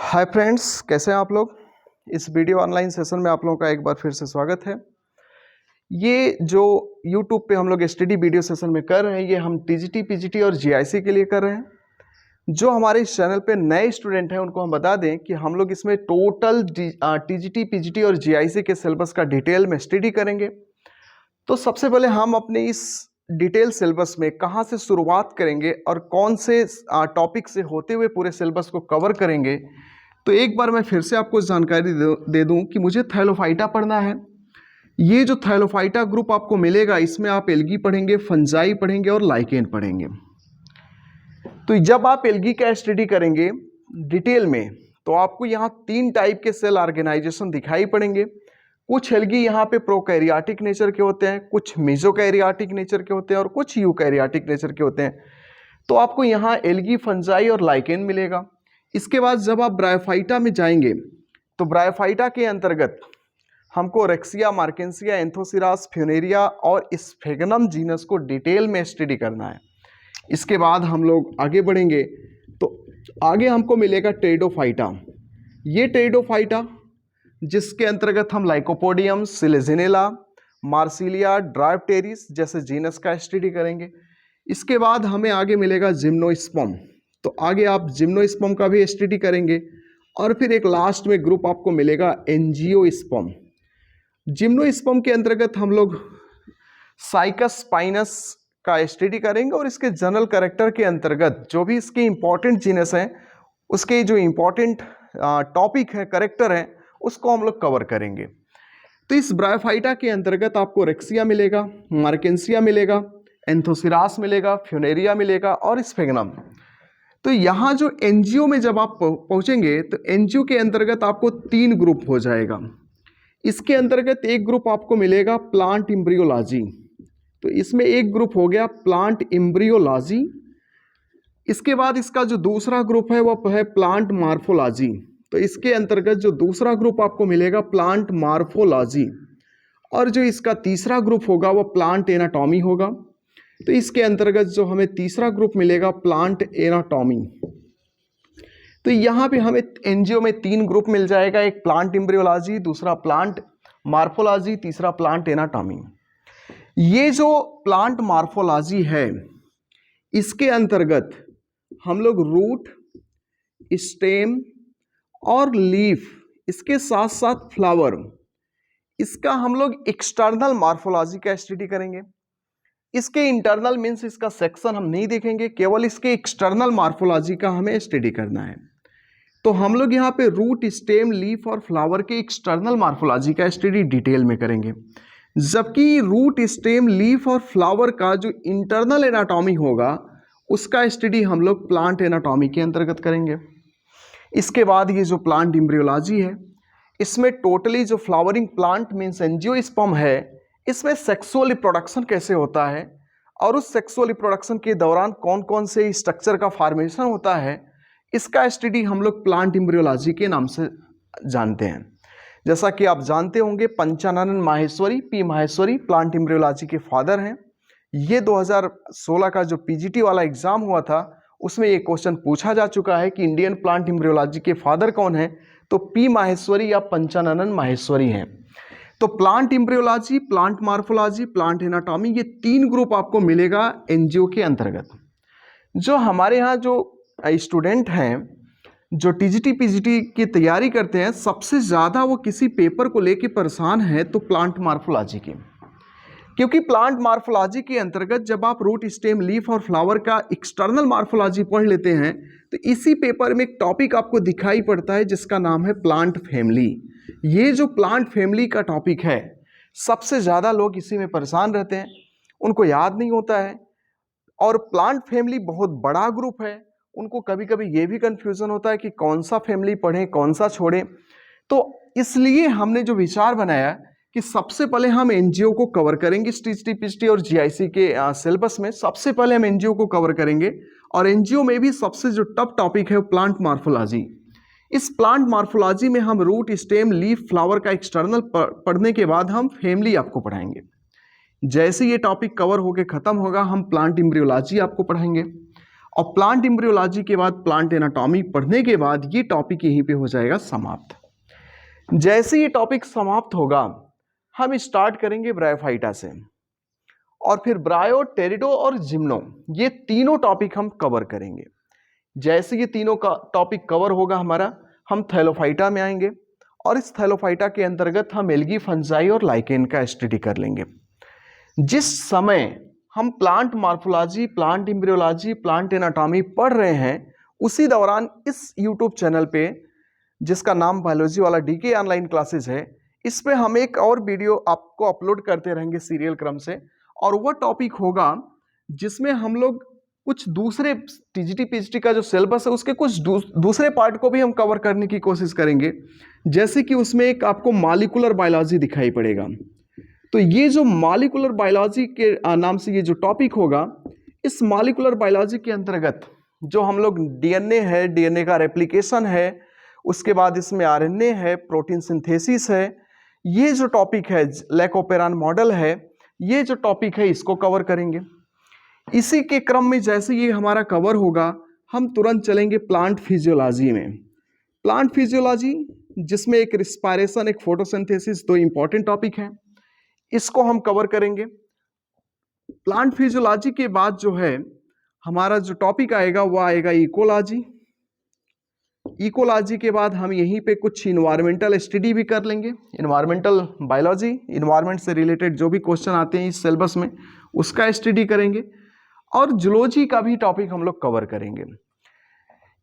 Hi friends, कैसे हैं आप लोग। इस वीडियो ऑनलाइन सेशन में आप लोगों का एक बार फिर से स्वागत है। ये जो यूट्यूब पे हम लोग स्टडी वीडियो सेशन में कर रहे हैं, ये हम टीजीटी, पीजीटी और जीआईसी के लिए कर रहे हैं। जो हमारे इस चैनल पे नए स्टूडेंट हैं उनको हम बता दें कि हम लोग इसमें टोटल टीजीटी, पीजीटी और जीआईसी के सिलेबस का डिटेल में स्टडी करेंगे। तो सबसे पहले हम अपने इस डिटेल सिलेबस में कहाँ से शुरुआत करेंगे और कौन से टॉपिक से होते हुए पूरे सिलेबस को कवर करेंगे। तो एक बार मैं फिर से आपको जानकारी दे दूं कि मुझे थैलोफाइटा पढ़ना है। ये जो थैलोफाइटा ग्रुप आपको मिलेगा, इसमें आप एल्गी पढ़ेंगे, फंजाई पढ़ेंगे और लाइकेन पढ़ेंगे। तो जब आप एल्गी का स्टडी करेंगे डिटेल में, तो आपको यहाँ 3 टाइप के सेल ऑर्गेनाइजेशन दिखाई पड़ेंगे। कुछ एल्गी यहाँ पे प्रोकैरियोटिक नेचर के होते हैं, कुछ मेसोकैरियोटिक नेचर के होते हैं और कुछ यूकैरियोटिक नेचर के होते हैं। तो आपको यहाँ एल्गी, फंजाई और लाइकेन मिलेगा। इसके बाद जब आप ब्रायोफाइटा में जाएंगे तो ब्रायोफाइटा के अंतर्गत हमको रेक्सिया, मार्केंसिया, एंथोसिरास, फ्यूनेरिया और स्फेगनम जीनस को डिटेल में स्टडी करना है। इसके बाद हम लोग आगे बढ़ेंगे तो आगे हमको मिलेगा टेरिडोफाइटा। ये टेरिडोफाइटा जिसके अंतर्गत हम लाइकोपोडियम, सिलेजिनेला, मार्सिलिया, ड्रायोप्टेरिस जैसे जीनस का स्टडी करेंगे। इसके बाद हमें आगे मिलेगा जिम्नोस्पर्म, तो आगे आप जिम्नोस्पर्म का भी स्टडी करेंगे। और फिर एक लास्ट में ग्रुप आपको मिलेगा एंजियोस्पर्म। जिम्नोस्पर्म के अंतर्गत हम लोग साइकस स्पाइनस का स्टडी करेंगे और इसके जनरल कैरेक्टर के अंतर्गत जो भी इसके इंपॉर्टेंट जीनस हैं, उसके जो इंपॉर्टेंट टॉपिक है, कैरेक्टर हैं, उसको हम लोग कवर करेंगे। तो इस ब्रायोफाइटा के अंतर्गत आपको रेक्सिया मिलेगा, मार्केंसिया मिलेगा, एंथोसिरास मिलेगा, फ्यूनेरिया मिलेगा और स्फेगनम। तो यहाँ जो एनजीओ में जब आप पहुँचेंगे तो एनजीओ के अंतर्गत आपको 3 ग्रुप हो जाएगा। इसके अंतर्गत एक ग्रुप आपको मिलेगा प्लांट एम्ब्रियोलॉजी, तो इसमें एक ग्रुप हो गया प्लांट एम्ब्रियोलॉजी। इसके बाद इसका जो दूसरा ग्रुप है वह है प्लांट मार्फोलॉजी, तो इसके अंतर्गत जो दूसरा ग्रुप आपको मिलेगा प्लांट मार्फोलॉजी। और जो इसका तीसरा ग्रुप होगा वह प्लांट एनाटॉमी होगा, तो इसके अंतर्गत जो हमें तीसरा ग्रुप मिलेगा प्लांट एनाटॉमी। तो यहाँ पे हमें एनजीओ में 3 ग्रुप मिल जाएगा, एक प्लांट एम्ब्रियोलॉजी, दूसरा प्लांट मार्फोलॉजी, तीसरा प्लांट एनाटॉमी। ये जो प्लांट मार्फोलॉजी है, इसके अंतर्गत हम लोग रूट, स्टेम और लीफ, इसके साथ साथ फ्लावर, इसका हम लोग एक्सटर्नल मार्फोलॉजी का स्टडी करेंगे। इसके इंटरनल मीन्स इसका सेक्शन हम नहीं देखेंगे, केवल इसके एक्सटर्नल मार्फोलॉजी का हमें स्टडी करना है। तो हम लोग यहाँ पे रूट, स्टेम, लीफ और फ्लावर के एक्सटर्नल मार्फोलॉजी का स्टडी डिटेल में करेंगे, जबकि रूट, स्टेम, लीफ और फ्लावर का जो इंटरनल एनाटॉमी होगा उसका स्टडी हम लोग प्लांट एनाटॉमी के अंतर्गत करेंगे। इसके बाद ये जो प्लांट एम्ब्रियोलॉजी है, इसमें टोटली जो फ्लावरिंग प्लांट मीन्स एंजियोस्पर्म है, इसमें सेक्सुअल रिप्रोडक्शन कैसे होता है और उस सेक्सुअल रिप्रोडक्शन के दौरान कौन कौन से स्ट्रक्चर का फॉर्मेशन होता है, इसका स्टडी हम लोग प्लांट एम्ब्रियोलॉजी के नाम से जानते हैं। जैसा कि आप जानते होंगे, Panchanan Maheshwari, P Maheshwari plant embryology के फादर हैं। ये 2016 का जो पीजीटी वाला एग्जाम हुआ था उसमें ये क्वेश्चन पूछा जा चुका है कि इंडियन प्लांट एम्ब्रियोलॉजी के फादर कौन है, तो पी माहेश्वरी या पंचानन माहेश्वरी हैं। तो plant embryology, plant morphology, plant anatomy, ये 3 ग्रुप आपको मिलेगा एनजीओ के अंतर्गत। जो हमारे यहाँ जो स्टूडेंट हैं जो टीजीटी, पीजीटी की तैयारी करते हैं, सबसे ज़्यादा वो किसी पेपर को लेके परेशान है तो प्लांट मार्फोलॉजी की, क्योंकि प्लांट मार्फोलॉजी के अंतर्गत जब आप रूट, स्टेम, लीफ और फ्लावर का एक्सटर्नल मार्फोलॉजी पढ़ लेते हैं तो इसी पेपर में एक टॉपिक आपको दिखाई पड़ता है जिसका नाम है प्लांट फैमिली। ये जो प्लांट फैमिली का टॉपिक है, सबसे ज़्यादा लोग इसी में परेशान रहते हैं, उनको याद नहीं होता है। और प्लांट फैमिली बहुत बड़ा ग्रुप है, उनको कभी कभी ये भी कन्फ्यूज़न होता है कि कौन सा फैमिली पढ़ें, कौन सा छोड़ें। तो इसलिए हमने जो विचार बनाया कि सबसे पहले हम एनजीओ को कवर करेंगे। टीजीटी, पीजीटी और जीआईसी के सिलेबस में सबसे पहले हम एनजीओ को कवर करेंगे, और एनजीओ में भी सबसे जो टफ टॉपिक है वो प्लांट मार्फोलॉजी। इस प्लांट मार्फोलॉजी में हम रूट, स्टेम, लीफ, फ्लावर का एक्सटर्नल पढ़ने के बाद हम फैमिली आपको पढ़ाएंगे। जैसे ये टॉपिक कवर होकर ख़त्म होगा, हम प्लांट एम्ब्रियोलॉजी आपको पढ़ाएंगे। और प्लांट एम्ब्रियोलॉजी के बाद प्लांट एनाटॉमी पढ़ने के बाद ये टॉपिक यहीं पे हो जाएगा समाप्त। जैसे ये टॉपिक समाप्त होगा हम स्टार्ट करेंगे ब्रायोफाइटा से, और फिर ब्रायो, टेरिडो और जिम्नो, ये तीनों टॉपिक हम कवर करेंगे। जैसे ये तीनों का टॉपिक कवर होगा हमारा, हम थैलोफाइटा में आएंगे और इस थैलोफाइटा के अंतर्गत हम एल्गी, फंजाई और लाइकेन का स्टडी कर लेंगे। जिस समय हम plant morphology, plant embryology, plant anatomy पढ़ रहे हैं, उसी दौरान इस यूट्यूब चैनल पे, जिसका नाम बायोलॉजी वाला डीके ऑनलाइन क्लासेस है, इस पे हम एक और वीडियो आपको अपलोड करते रहेंगे सीरियल क्रम से, और वह टॉपिक होगा जिसमें हम लोग कुछ दूसरे टीजीटी पीजीटी का जो सिलेबस है उसके कुछ दूसरे पार्ट को भी हम कवर करने की कोशिश करेंगे। जैसे कि उसमें एक आपको मॉलिक्यूलर बायोलॉजी दिखाई पड़ेगा, तो ये जो मॉलिक्यूलर बायोलॉजी के नाम से ये जो टॉपिक होगा, इस मॉलिक्यूलर बायोलॉजी के अंतर्गत जो हम लोग डीएनए है, डीएनए का रेप्लिकेशन है, उसके बाद इसमें आरएनए है, प्रोटीन सिंथेसिस है, ये जो टॉपिक है लैकोपेरान मॉडल है, ये जो टॉपिक है इसको कवर करेंगे। इसी के क्रम में जैसे ये हमारा कवर होगा, हम तुरंत चलेंगे प्लांट फिजियोलॉजी में। प्लांट फिजियोलॉजी जिसमें एक रिस्पायरेशन, एक फोटोसिंथेसिस, दो इंपॉर्टेंट टॉपिक हैं, इसको हम कवर करेंगे। प्लांट फिजियोलॉजी के बाद जो है हमारा जो टॉपिक आएगा वो आएगा इकोलॉजी। इकोलॉजी के बाद हम यहीं पे कुछ इन्वायरमेंटल स्टडी भी कर लेंगे, इन्वायरमेंटल बायोलॉजी, इन्वायरमेंट से रिलेटेड जो भी क्वेश्चन आते हैं इस सिलेबस में उसका स्टडी करेंगे, और जूलॉजी का भी टॉपिक हम लोग कवर करेंगे।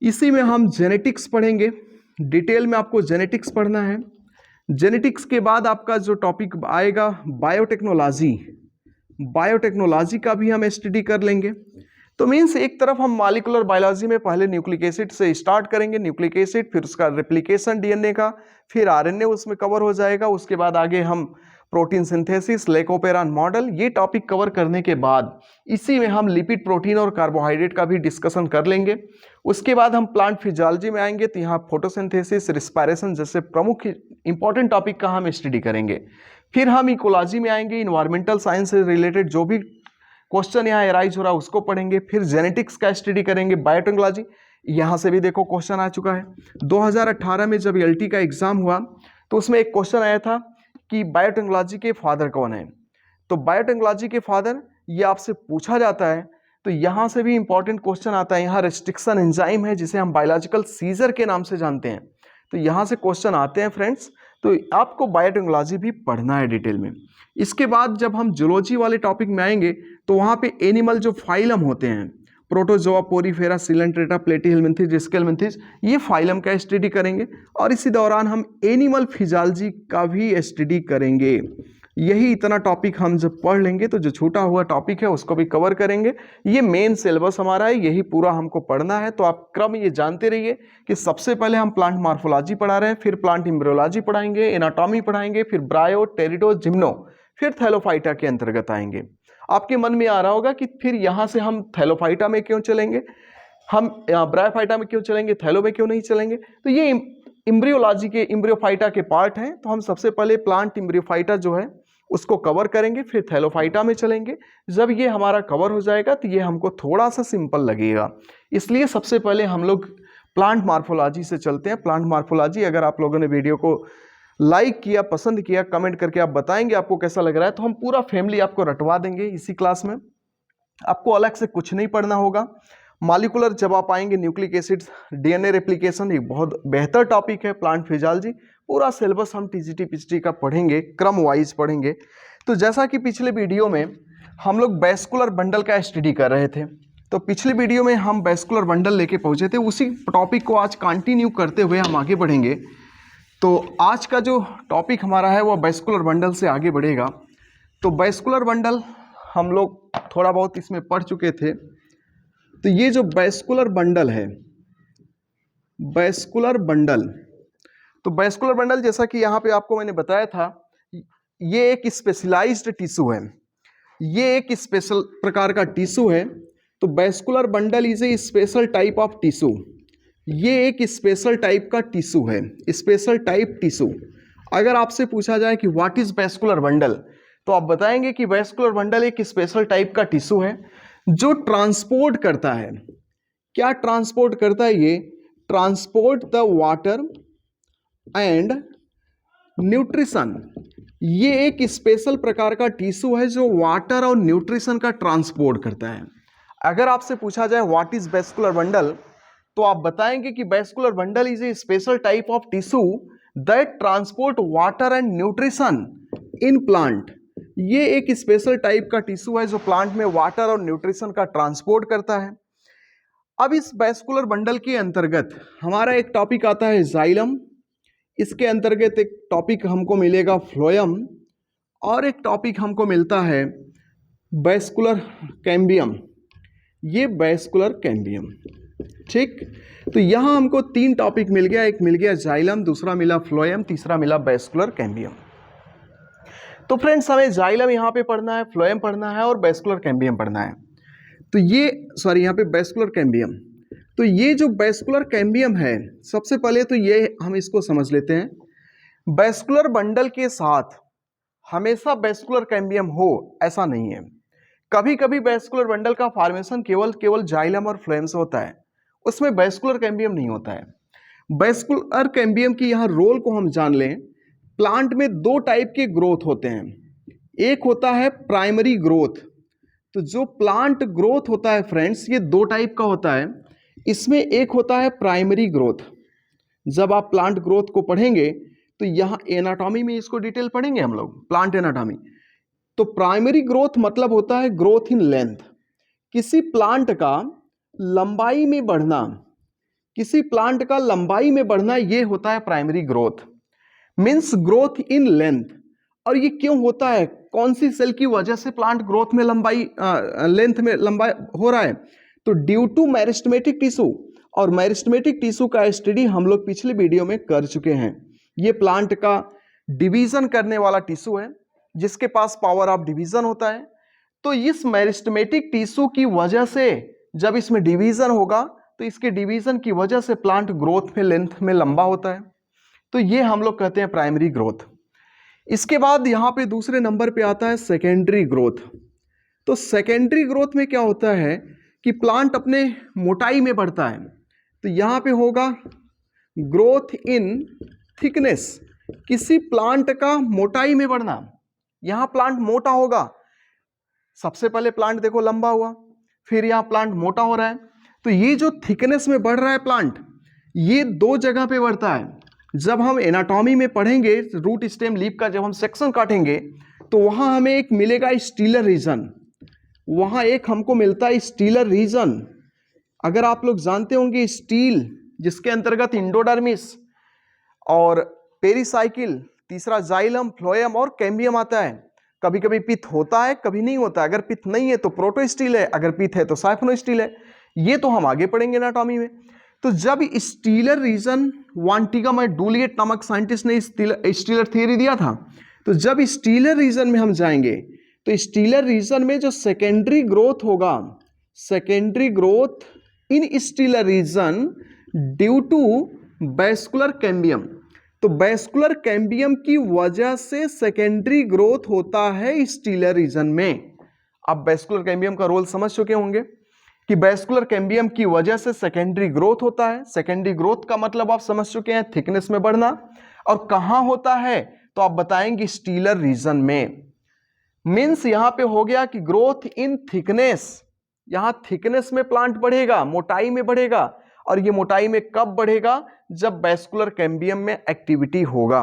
इसी में हम जेनेटिक्स पढ़ेंगे, डिटेल में आपको जेनेटिक्स पढ़ना है। जेनेटिक्स के बाद आपका जो टॉपिक आएगा बायोटेक्नोलॉजी, बायोटेक्नोलॉजी का भी हम स्टडी कर लेंगे। तो मीन्स एक तरफ हम मॉलिक्यूलर बायोलॉजी में पहले न्यूक्लिक एसिड से स्टार्ट करेंगे, न्यूक्लिक एसिड, फिर उसका रेप्लिकेशन डीएनए का, फिर आरएनए उसमें कवर हो जाएगा, उसके बाद आगे हम प्रोटीन सिंथेसिस, लैकोपेरान मॉडल, ये टॉपिक कवर करने के बाद इसी में हम लिपिड, प्रोटीन और कार्बोहाइड्रेट का भी डिस्कशन कर लेंगे। उसके बाद हम प्लांट फिजियोलॉजी में आएंगे, तो यहाँ फोटोसिंथेसिस, रिस्पायरेशन जैसे प्रमुख इंपॉर्टेंट टॉपिक का हम स्टडी करेंगे। फिर हम इकोलॉजी में आएंगे, इन्वायरमेंटल साइंस से रिलेटेड जो भी क्वेश्चन यहाँ एराइज हो रहा है उसको पढ़ेंगे। फिर जेनेटिक्स का स्टडी करेंगे, बायोटेक्नोलॉजी, यहाँ से भी देखो क्वेश्चन आ चुका है। 2018 में जब एलटी का एग्जाम हुआ तो उसमें एक क्वेश्चन आया था कि बायोटेक्नोलॉजी के फादर कौन है। तो बायोटेक्नोलॉजी के फादर ये आपसे पूछा जाता है, तो यहाँ से भी इंपॉर्टेंट क्वेश्चन आता है। यहाँ रेस्ट्रिक्शन एंजाइम है जिसे हम बायोलॉजिकल सीजर के नाम से जानते हैं, तो यहाँ से क्वेश्चन आते हैं फ्रेंड्स। तो आपको बायोटेक्नोलॉजी भी पढ़ना है डिटेल में। इसके बाद जब हम जूलॉजी वाले टॉपिक में आएंगे तो वहाँ पे एनिमल जो फाइलम होते हैं, प्रोटोजोआ, पोरीफेरा, सिलेंट्रेटा, प्लेटीहेलमिन्थिस, डिस्केलमिन्थिस, ये फाइलम का स्टडी करेंगे। और इसी दौरान हम एनिमल फिजियोलॉजी का भी स्टडी करेंगे। यही इतना टॉपिक हम जब पढ़ लेंगे तो जो छूटा हुआ टॉपिक है उसको भी कवर करेंगे। ये मेन सिलेबस हमारा है, यही पूरा हमको पढ़ना है। तो आप क्रम ये जानते रहिए कि सबसे पहले हम प्लांट मॉर्फोलॉजी पढ़ा रहे हैं, फिर प्लांट एम्ब्रियोलॉजी पढ़ाएंगे, एनाटॉमी पढ़ाएंगे, फिर ब्रायो, टेरिडो, जिम्नो, फिर थैलोफाइटा के अंतर्गत आएंगे। आपके मन में आ रहा होगा कि फिर यहाँ से हम थैलोफाइटा में क्यों चलेंगे, हम ब्रायोफाइटा में क्यों चलेंगे, थैलो में क्यों नहीं चलेंगे। तो ये एम्ब्रियोलॉजी के, एम्ब्रियोफाइटा के पार्ट हैं। तो हम सबसे पहले प्लांट एम्ब्रियोफाइटा जो है उसको कवर करेंगे, फिर थैलोफाइटा में चलेंगे। जब ये हमारा कवर हो जाएगा तो ये हमको थोड़ा सा सिंपल लगेगा, इसलिए सबसे पहले हम लोग प्लांट मॉर्फोलॉजी से चलते हैं। प्लांट मॉर्फोलॉजी, अगर आप लोगों ने वीडियो को लाइक किया, पसंद किया, कमेंट करके आप बताएंगे आपको कैसा लग रहा है, तो हम पूरा फैमिली आपको रटवा देंगे इसी क्लास में। आपको अलग से कुछ नहीं पढ़ना होगा। मॉलिक्यूलर जब आप आएंगे, न्यूक्लिक एसिड्स, डीएनए रेप्लिकेशन, एक बहुत बेहतर टॉपिक है। प्लांट फिजियोलॉजी, पूरा सिलेबस हम टीजीटी पीजीटी का पढ़ेंगे, क्रम वाइज पढ़ेंगे। तो जैसा कि पिछले वीडियो में हम लोग वैस्कुलर बंडल का स्टडी कर रहे थे, तो पिछले वीडियो में हम वैस्कुलर बंडल लेके पहुंचे थे, उसी टॉपिक को आज कंटिन्यू करते हुए हम आगे बढ़ेंगे। तो आज का जो टॉपिक हमारा है वो वैस्कुलर बंडल से आगे बढ़ेगा। तो वैस्कुलर बंडल हम लोग थोड़ा बहुत इसमें पढ़ चुके थे। तो ये जो वैस्कुलर बंडल है, वैस्कुलर बंडल, तो वैस्कुलर बंडल जैसा कि यहाँ पे आपको मैंने बताया था, ये एक स्पेशलाइज्ड टिश्यू है, ये एक स्पेशल प्रकार का टिश्यू है। तो vascular bundle is a special type of tissue, ये एक स्पेशल टाइप का टिश्यू है, स्पेशल टाइप टिश्यू। अगर आपसे पूछा जाए कि व्हाट इज वैस्कुलर बंडल, तो आप बताएंगे कि वैस्कुलर बंडल एक स्पेशल टाइप का टिश्यू है जो ट्रांसपोर्ट करता है, क्या ट्रांसपोर्ट करता है ये? Transport the water and nutrition. ये एक स्पेशल प्रकार का टिश्यू है जो वाटर और न्यूट्रिशन का ट्रांसपोर्ट करता है। अगर आपसे पूछा जाए व्हाट इज वेस्कुलर बंडल, तो आप बताएंगे कि vascular bundle is a special type of tissue that transport water and nutrition in plant. ये एक स्पेशल टाइप का टिश्यू है जो प्लांट में वाटर और न्यूट्रिशन का ट्रांसपोर्ट करता है। अब इस वेस्कुलर बंडल के अंतर्गत हमारा एक टॉपिक आता है जाइलम, इसके अंतर्गत एक टॉपिक हमको मिलेगा फ्लोएम, और एक टॉपिक हमको मिलता है वेस्कुलर कैम्बियम। ये वेस्कुलर कैम्बियम, ठीक। तो यहां हमको 3 टॉपिक मिल गया, एक मिल गया जाइलम, दूसरा मिला फ्लोएम, तीसरा मिला वेस्कुलर कैम्बियम। तो फ्रेंड्स हमें जाइलम यहाँ पे पढ़ना है, फ्लोएम पढ़ना है और वेस्कुलर कैम्बियम पढ़ना है। तो ये यहाँ पे वेस्कुलर कैम्बियम। तो ये जो वेस्कुलर कैम्बियम है, सबसे पहले तो ये हम इसको समझ लेते हैं। वेस्कुलर बंडल के साथ हमेशा वेस्कुलर कैम्बियम हो ऐसा नहीं है। कभी कभी वेस्कुलर बंडल का फॉर्मेशन केवल जाइलम और फ्लोएम से होता है, उसमें वेस्कुलर कैम्बियम नहीं होता है। वेस्कुलर कैम्बियम की यहाँ रोल को हम जान लें। प्लांट में 2 टाइप के ग्रोथ होते हैं, एक होता है प्राइमरी ग्रोथ। तो जो प्लांट ग्रोथ होता है फ्रेंड्स, ये 2 टाइप का होता है। इसमें एक होता है प्राइमरी ग्रोथ। जब आप प्लांट ग्रोथ को पढ़ेंगे तो यहाँ एनाटॉमी में इसको डिटेल पढ़ेंगे हम लोग, प्लांट एनाटॉमी। तो प्राइमरी ग्रोथ मतलब होता है ग्रोथ इन लेंथ, किसी प्लांट का लंबाई में बढ़ना, किसी प्लांट का लंबाई में बढ़ना, ये होता है primary growth, means growth in length. और ये क्यों होता है, कौन सी सेल की वजह से प्लांट ग्रोथ में लंबाई लेंथ में लंबाई हो रहा है? तो ड्यू टू मेरिस्टेमेटिक टिश्यू, और मेरिस्टेमेटिक टिश्यू का स्टडी हम लोग पिछले वीडियो में कर चुके हैं। ये प्लांट का डिवीजन करने वाला टिश्यू है जिसके पास पावर ऑफ डिवीजन होता है। तो इस मेरिस्टेमेटिक टिश्यू की वजह से जब इसमें डिवीजन होगा तो इसके डिवीजन की वजह से प्लांट ग्रोथ में लेंथ में लंबा होता है। तो ये हम लोग कहते हैं प्राइमरी ग्रोथ। इसके बाद यहाँ पे दूसरे नंबर पे आता है सेकेंडरी ग्रोथ। तो सेकेंडरी ग्रोथ में क्या होता है कि प्लांट अपने मोटाई में बढ़ता है। तो यहाँ पे होगा ग्रोथ इन थिकनेस, किसी प्लांट का मोटाई में बढ़ना। यहाँ प्लांट मोटा होगा, सबसे पहले प्लांट देखो लंबा हुआ, फिर यहाँ प्लांट मोटा हो रहा है। तो ये जो थिकनेस में बढ़ रहा है प्लांट, ये 2 जगह पे बढ़ता है। जब हम एनाटॉमी में पढ़ेंगे रूट स्टेम लीफ का, जब हम सेक्शन काटेंगे तो वहां हमें एक मिलेगा स्टीलर रीजन, वहां एक हमको मिलता है स्टीलर रीजन। अगर आप लोग जानते होंगे स्टील, जिसके अंतर्गत इंडोडर्मिस और पेरिसाइकिल, तीसरा जाइलम, फ्लोएम और कैम्बियम आता है। कभी कभी पित्त होता है, कभी नहीं होता है। अगर पित्त नहीं है तो प्रोटोस्टील है, अगर पित्त है तो साइफोनोस्टील है। ये तो हम आगे पढ़ेंगे एनाटॉमी में। तो जब स्टीलर रीजन, वांटिगम और डूलिएट नामक साइंटिस्ट ने स्टीलर थियरी दिया था, तो जब स्टीलर रीजन में हम जाएंगे तो स्टीलर रीजन में जो सेकेंडरी ग्रोथ होगा, secondary growth in stelar region due to vascular cambium. तो वेस्कुलर कैम्बियम की वजह से सेकेंडरी ग्रोथ होता है स्टीलर रीजन में। आप वेस्कुलर कैम्बियम का रोल समझ चुके होंगे कि वेस्कुलर कैम्बियम की वजह से सेकेंडरी ग्रोथ होता है। सेकेंडरी ग्रोथ का मतलब आप समझ चुके हैं, थिकनेस में बढ़ना। और कहां होता है तो आप बताएंगे स्टीलर रीजन में। मींस यहां पे हो गया कि ग्रोथ इन थिकनेस, यहां थिकनेस में प्लांट बढ़ेगा, मोटाई में बढ़ेगा। और ये मोटाई में कब बढ़ेगा? जब वेस्कुलर कैम्बियम में एक्टिविटी होगा।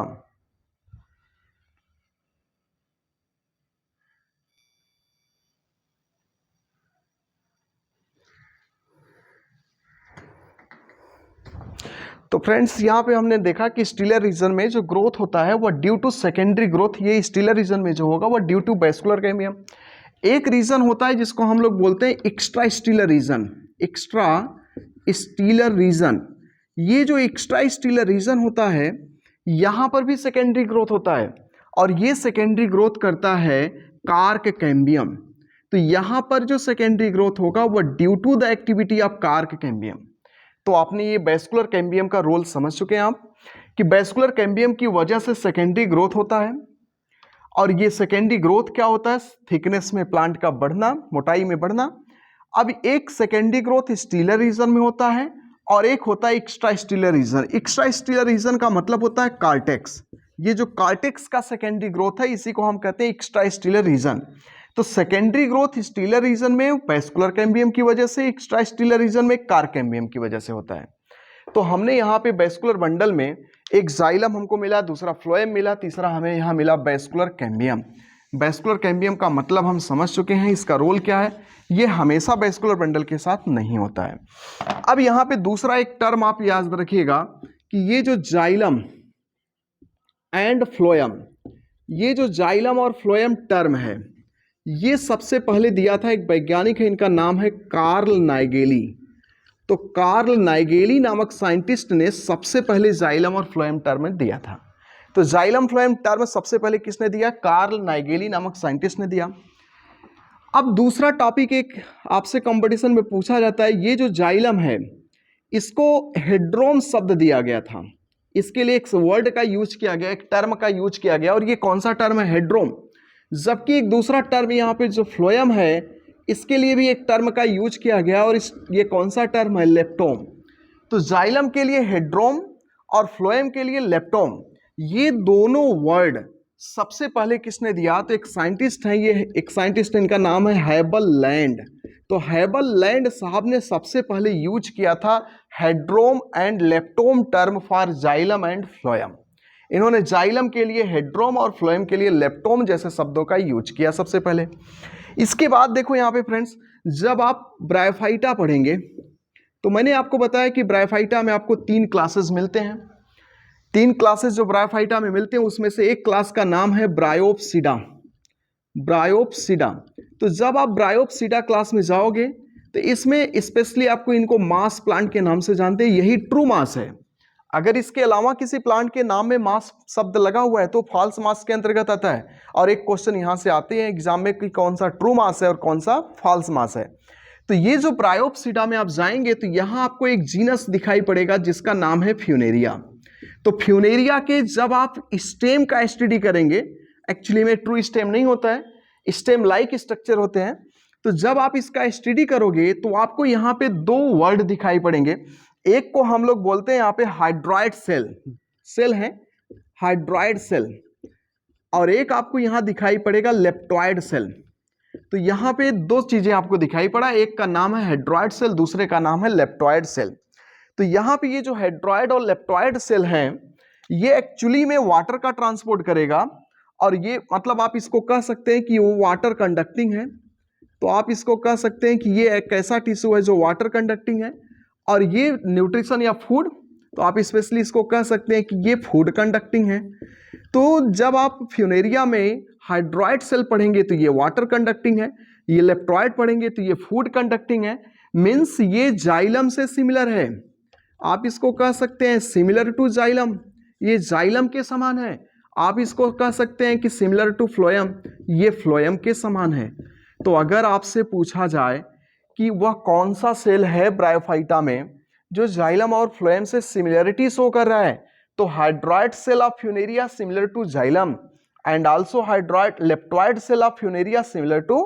तो फ्रेंड्स यहाँ पे हमने देखा कि स्टीलर रीजन में जो ग्रोथ होता है वह ड्यू टू सेकेंडरी ग्रोथ, ये स्टीलर रीजन में जो होगा वह ड्यू टू वेस्कुलर कैम्बियम। एक रीजन होता है जिसको हम लोग बोलते हैं extra stelar region, extra stelar region. ये जो एक्स्ट्रा स्टीलर रीजन होता है, यहाँ पर भी सेकेंडरी ग्रोथ होता है, और ये सेकेंडरी ग्रोथ करता है कार्क कैम्बियम। तो यहाँ पर जो सेकेंडरी ग्रोथ होगा वह due to the activity of cork cambium. तो आपने ये वेस्कुलर कैम्बियम का रोल समझ चुके हैं आप कि वेस्कुलर कैम्बियम की वजह से सेकेंडरी ग्रोथ होता है। और ये सेकेंडरी ग्रोथ क्या होता है? थिकनेस में प्लांट का बढ़ना, मोटाई में बढ़ना। अब एक सेकेंडरी ग्रोथ स्टीलर रीजन में होता है और एक होता है extra stelar region. Extra stelar region का मतलब होता है कार्टेक्स। ये जो कार्टेक्स का सेकेंडरी ग्रोथ है इसी को हम कहते हैं एक्स्ट्रा स्टीलर रीजन। तो सेकेंडरी ग्रोथ स्टीलर रीजन में वैस्कुलर कैम्बियम की वजह से, एक्स्ट्रा स्टीलर रीजन में कार कैम्बियम की वजह से होता है। तो हमने यहाँ पे वैस्कुलर बंडल में एक जाइलम हमको मिला, दूसरा फ्लोएम मिला, तीसरा हमें यहाँ मिला वैस्कुलर कैम्बियम। वैस्कुलर कैम्बियम का मतलब हम समझ चुके हैं, इसका रोल क्या है। ये हमेशा वैस्कुलर बंडल के साथ नहीं होता है। अब यहाँ पे दूसरा एक टर्म आप याद रखिएगा कि ये जो जाइलम एंड फ्लोएम, ये जो जाइलम और फ्लोएम टर्म है ये सबसे पहले दिया था एक वैज्ञानिक है, इनका नाम है कार्ल नाइगेली। तो कार्ल नाइगेली नामक साइंटिस्ट ने सबसे पहले जाइलम और फ्लोएम टर्म दिया था। तो जाइलम फ्लोएम टर्म सबसे पहले किसने दिया? कार्ल नाइगेली नामक साइंटिस्ट ने दिया। अब दूसरा टॉपिक एक आपसे कंपटीशन में पूछा जाता है, ये जो जाइलम है इसको हेड्रोम शब्द दिया गया था, इसके लिए एक वर्ड का यूज किया गया, एक टर्म का यूज किया गया, और ये कौन सा टर्म है? हेड्रोम। जबकि एक दूसरा टर्म यहाँ पे जो फ्लोएम है इसके लिए भी एक टर्म का यूज किया गया, और ये कौन सा टर्म है? लेप्टोम। तो जाइलम के लिए हेड्रोम और फ्लोएम के लिए लेप्टोम, ये दोनों वर्ड सबसे पहले किसने दिया? तो एक साइंटिस्ट है, ये एक साइंटिस्ट है, इनका नाम है हैबल लैंड। तो हैबल लैंड साहब ने सबसे पहले यूज किया था hadrome and leptome term for xylem and phloem. इन्होंने जाइलम के लिए हेड्रोम और फ्लोएम के लिए लेप्टोम जैसे शब्दों का यूज किया सबसे पहले। इसके बाद देखो यहाँ पे फ्रेंड्स, जब आप ब्रायोफाइटा पढ़ेंगे तो मैंने आपको बताया कि ब्रायोफाइटा में आपको 3 क्लासेस मिलते हैं। 3 क्लासेस जो ब्रायोफाइटा में मिलते हैं उसमें से एक क्लास का नाम है ब्रायोप्सिडा। ब्रायोप्सिडा। तो जब आप ब्रायोप्सिडा क्लास में जाओगे तो इसमें स्पेशली आपको इनको मास प्लांट के नाम से जानते हैं, यही ट्रू मास है। अगर इसके अलावा किसी प्लांट के नाम में मास शब्द लगा हुआ है तो फॉल्स मास के अंतर्गत आता है। और एक क्वेश्चन यहां से आते हैं एग्जाम में कि कौन सा ट्रू मास है और कौन सा फॉल्स मास है। तो ये जो ब्रायोप्सिडा में आप जाएंगे तो यहां आपको एक जीनस दिखाई पड़ेगा जिसका नाम है फ्यूनेरिया। तो फ्यूनेरिया के जब आप स्टेम का स्टडी करेंगे, एक्चुअली में ट्रू स्टेम नहीं होता है, स्टेम लाइक स्ट्रक्चर होते हैं, तो जब आप इसका स्टडी करोगे तो आपको यहाँ पे 2 वर्ड दिखाई पड़ेंगे। एक को हम लोग बोलते हैं यहाँ पे हाइड्रॉइड सेल, सेल है हाइड्रॉइड सेल, और एक आपको यहाँ दिखाई पड़ेगा लेप्टॉइड सेल। तो यहाँ पे 2 चीजें आपको दिखाई पड़ा, एक का नाम है हाइड्रॉइड सेल, दूसरे का नाम है लेप्टॉइड सेल। तो यहाँ पे ये जो हाइड्रॉइड और लेप्टॉइड सेल हैं ये एक्चुअली में वाटर का ट्रांसपोर्ट करेगा, और ये मतलब आप इसको कह सकते हैं कि वो वाटर कंडक्टिंग है। तो आप इसको कह सकते हैं कि ये एक ऐसा टिश्यू है जो वाटर कंडक्टिंग है, और ये न्यूट्रिशन या फूड, तो आप स्पेशली इसको कह सकते हैं कि ये फूड कंडक्टिंग है। तो जब आप फ्यूनेरिया में हाइड्रॉइड सेल पढ़ेंगे तो ये वाटर कंडक्टिंग है, ये लेप्टॉइड पढ़ेंगे तो ये फूड कंडक्टिंग है। मीन्स ये जाइलम से सिमिलर है, आप इसको कह सकते हैं सिमिलर टू जाइलम, ये जाइलम के समान है। आप इसको कह सकते हैं कि सिमिलर टू फ्लोएम, ये फ्लोएम के समान है। तो अगर आपसे पूछा जाए कि वह कौन सा सेल है ब्रायोफाइटा में जो जाइलम और फ्लोएम से सिमिलरिटी शो कर रहा है, तो hydroid cell of Funaria similar to xylem and also hydroid leptoid cell of Funaria similar to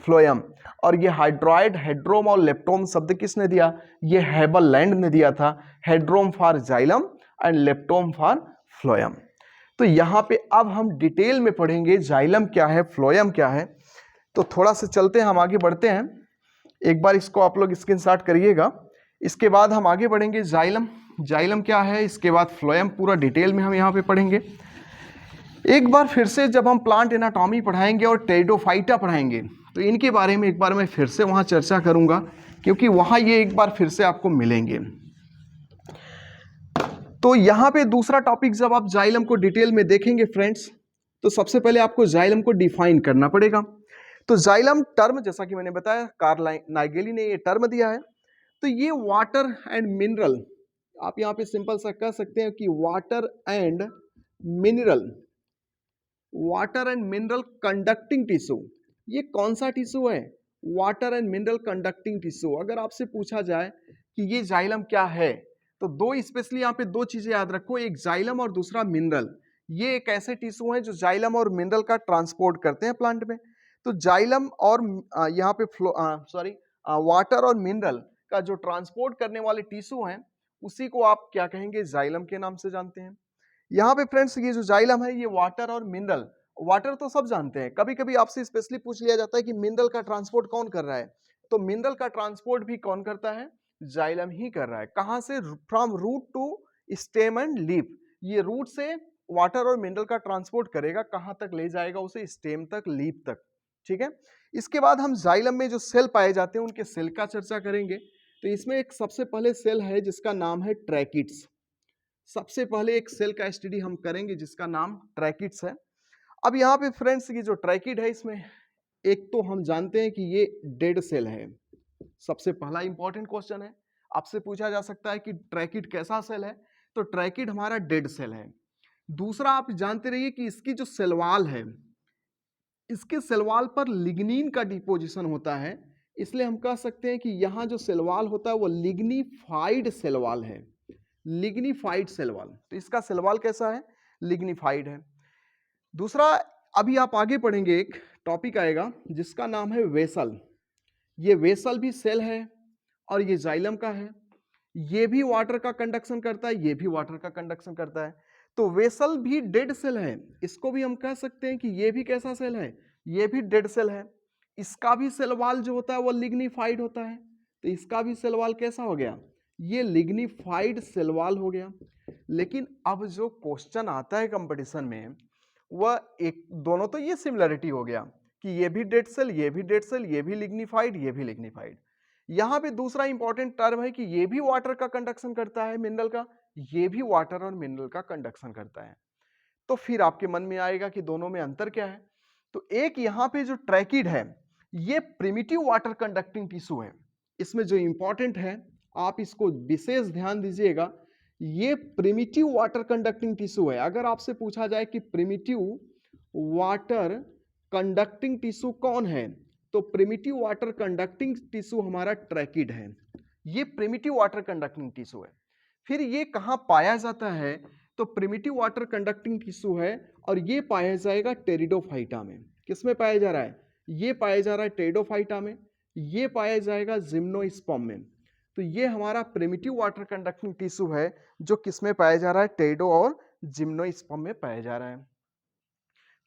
phloem. और ये हाइड्रॉइड, हेड्रोम और लेप्टोम शब्द किसने दिया? ये हैबल लैंड ने दिया था। Hadrome for xylem and leptome for phloem. तो यहाँ पे अब हम डिटेल में पढ़ेंगे जाइलम क्या है, फ्लोएम क्या है। तो थोड़ा सा चलते हैं, हम आगे बढ़ते हैं। एक बार इसको आप लोग स्क्रीनशॉट करिएगा, इसके बाद हम आगे बढ़ेंगे। जाइलम, जाइलम क्या है, इसके बाद फ्लोएम पूरा डिटेल में हम यहाँ पे पढ़ेंगे। एक बार फिर से जब हम प्लांट एनाटॉमी पढ़ाएंगे और टेरिडोफाइटा पढ़ाएंगे तो इनके बारे में एक बार मैं फिर से वहाँ चर्चा करूँगा, क्योंकि वहाँ ये एक बार फिर से आपको मिलेंगे। तो यहाँ पे दूसरा टॉपिक, जब आप जाइलम को डिटेल में देखेंगे फ्रेंड्स, तो सबसे पहले आपको जाइलम को डिफाइन करना पड़ेगा। तो जाइलम टर्म, जैसा कि मैंने बताया, कार्ल नाइगेली ने ये टर्म दिया है। तो ये वाटर एंड मिनरल, आप यहाँ पे सिंपल सा कह सकते हैं कि water and mineral, water and mineral conducting tissue. ये कौन सा टिश्यू है? Water and mineral conducting tissue. अगर आपसे पूछा जाए कि ये जाइलम क्या है, तो 2 स्पेशली यहाँ पे 2 चीजें याद रखो, एक जाइलम और दूसरा मिनरल। ये एक ऐसे टिश्यू हैं जो जाइलम और मिनरल का ट्रांसपोर्ट करते हैं प्लांट में। तो जाइलम और यहाँ पे वाटर और मिनरल का जो ट्रांसपोर्ट करने वाले टिश्यू हैं उसी को आप क्या कहेंगे, जाइलम के नाम से जानते हैं। यहाँ पे फ्रेंड्स ये जो जाइलम है ये वाटर और मिनरल, वाटर तो सब जानते हैं, कभी कभी आपसे स्पेशली पूछ लिया जाता है कि मिनरल का ट्रांसपोर्ट कौन कर रहा है, तो मिनरल का ट्रांसपोर्ट भी कौन करता है, जाइलम ही कर रहा है। कहां से, from root to stem and leaf, ये रूट से वाटर और मिनरल का ट्रांसपोर्ट करेगा, कहां तक ले जाएगा उसे, स्टेम तक, लीफ तक। ठीक है, इसके बाद हम जाइलम में जो सेल पाए जाते हैं उनके सेल का चर्चा करेंगे। तो इसमें एक सबसे पहले सेल है जिसका नाम है ट्रैकिड्स। सबसे पहले एक सेल का स्टडी हम करेंगे जिसका नाम ट्रैकिड्स है। अब यहाँ पे फ्रेंड्स ये जो ट्रैकिड है इसमें एक तो हम जानते हैं कि ये डेड सेल है, सबसे पहला इंपॉर्टेंट क्वेश्चन है, आपसे पूछा जा सकता है कि ट्रैकिड कैसा सेल है, तो ट्रैकिड हमारा डेड सेल है। दूसरा आप जानते रहिए कि इसकी जो सेल वॉल है, इसके सेल वॉल पर लिग्निन का डिपोजिशन होता है, इसलिए हम कह सकते हैं कि यहाँ जो सेल वॉल होता है वो लिग्निफाइड सेल वॉल है, लिग्निफाइड सेल वॉल। तो इसका सेल वॉल कैसा है, लिग्निफाइड है। दूसरा, अभी आप आगे पढ़ेंगे एक टॉपिक आएगा जिसका नाम है वेसल। ये वेसल भी सेल है और ये जाइलम का है, ये भी वाटर का कंडक्शन करता है, ये भी वाटर का कंडक्शन करता है। तो वेसल भी डेड सेल है, इसको भी हम कह सकते हैं कि ये भी कैसा सेल है, ये भी डेड सेल है। इसका भी सेल वॉल जो होता है वो लिग्निफाइड होता है, तो इसका भी सेल वॉल कैसा हो गया, ये लिग्निफाइड सेल वॉल हो गया। लेकिन अब जो क्वेश्चन आता है कंपटीशन में वह एक, दोनों तो ये सिमिलरिटी हो गया कि ये भी डेड सेल, ये भी डेड सेल, ये भी लिग्निफाइड, ये भी लिग्निफाइड। यहां पे दूसरा इंपॉर्टेंट टर्म है कि ये भी वाटर का कंडक्शन करता है मिनरल का, ये भी वाटर और मिनरल का कंडक्शन करता है। तो फिर आपके मन में आएगा कि दोनों में अंतर क्या है। तो एक यहां पे जो ट्रैकिड है ये प्रिमिटिव वाटर कंडक्टिंग टिश्यू है, इसमें जो इंपॉर्टेंट है आप इसको विशेष ध्यान दीजिएगा, ये प्रिमिटिव वाटर कंडक्टिंग टिश्यू है। अगर आपसे पूछा जाए कि प्रिमिटिव वाटर कंडक्टिंग टिश्यू कौन है, तो प्रिमिटिव वाटर कंडक्टिंग टिश्यू हमारा ट्रैकिड है, ये प्रिमिटिव वाटर कंडक्टिंग टिश्यू है। फिर ये कहां पाया जाता है, तो प्रिमिटिव वाटर कंडक्टिंग टिश्यू है और ये पाया जाएगा टेरिडोफाइटा में। किसमें पाया जा रहा है, ये पाया जा रहा है टेरिडोफाइटा में, ये पाया जाएगा जिम्नोस्पर्म में। तो ये हमारा प्रिमिटिव वाटर कंडक्टिंग टिश्यू है जो किसमें पाया जा रहा है, टेरिडो और जिम्नोस्पर्म में पाया जा रहा है।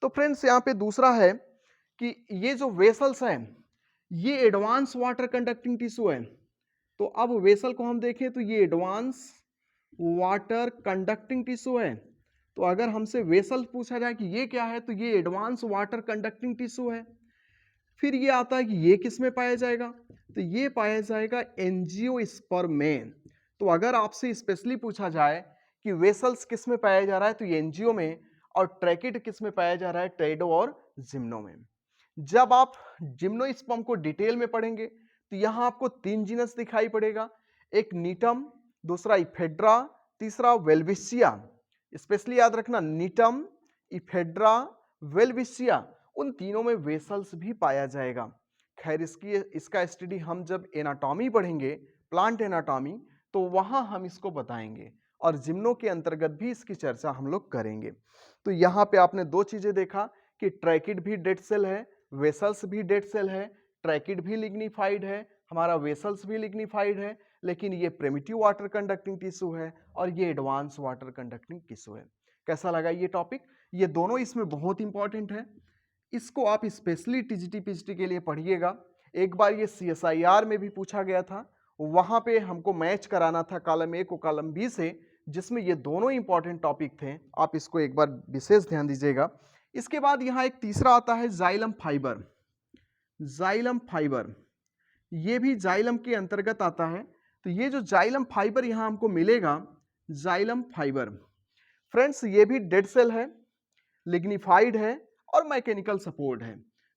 तो फ्रेंड्स यहाँ पे दूसरा है कि ये जो वेसल्स हैं ये एडवांस वाटर कंडक्टिंग टिश्यू है। तो अब वेसल को हम देखें तो ये एडवांस वाटर कंडक्टिंग टिश्यू है। तो अगर हमसे वेसल पूछा जाए कि ये क्या है, तो ये एडवांस वाटर कंडक्टिंग टिश्यू है। फिर ये आता है कि ये किस में पाया जाएगा, तो ये पाया जाएगा एंजियोस्पर्म में। तो अगर आपसे स्पेशली पूछा जाए कि वेसल्स किस में पाया जा रहा है, तो ये एंजियो में, और ट्रैकिड किस में पाया जा रहा है, टेरिडो और जिम्नो में। जब आप जिम्नोस्पर्म को डिटेल में पढ़ेंगे तो यहां आपको 3 जीनस दिखाई पड़ेगा, एक नीटम, दूसरा इफेड्रा, तीसरा वेल्विसिया। स्पेशली याद रखना, नीटम, इफेड्रा, वेल्विसिया, उन तीनों में वेसल्स भी पाया जाएगा। खैर इसका स्टडी हम जब एनाटॉमी पढ़ेंगे, प्लांट एनाटॉमी, तो वहां हम इसको बताएंगे और जिम्नो के अंतर्गत भी इसकी चर्चा हम लोग करेंगे। तो यहाँ पे आपने 2 चीजें देखा कि ट्रैकिड भी डेड सेल है, वेसल्स भी डेड सेल है, ट्रैकिड भी लिग्निफाइड है, हमारा वेसल्स भी लिग्निफाइड है, लेकिन ये प्रिमिटिव वाटर कंडक्टिंग टिश्यू है और ये एडवांस वाटर कंडक्टिंग टिश्यू है। कैसा लगा ये टॉपिक, ये दोनों इसमें बहुत इंपॉर्टेंट है, इसको आप स्पेशली टीजीटी पीजीटी के लिए पढ़िएगा। एक बार ये CSIR में भी पूछा गया था, वहां पे हमको मैच कराना था कॉलम ए को कॉलम बी से, जिसमें ये दोनों इंपॉर्टेंट टॉपिक थे। आप इसको एक बार विशेष ध्यान दीजिएगा। इसके बाद यहाँ एक तीसरा आता है जाइलम फाइबर। जाइलम फाइबर ये भी जाइलम के अंतर्गत आता है। तो ये जो जाइलम फाइबर यहाँ हमको मिलेगा, जाइलम फाइबर फ्रेंड्स ये भी डेड सेल है, लिग्निफाइड है और मैकेनिकल सपोर्ट है।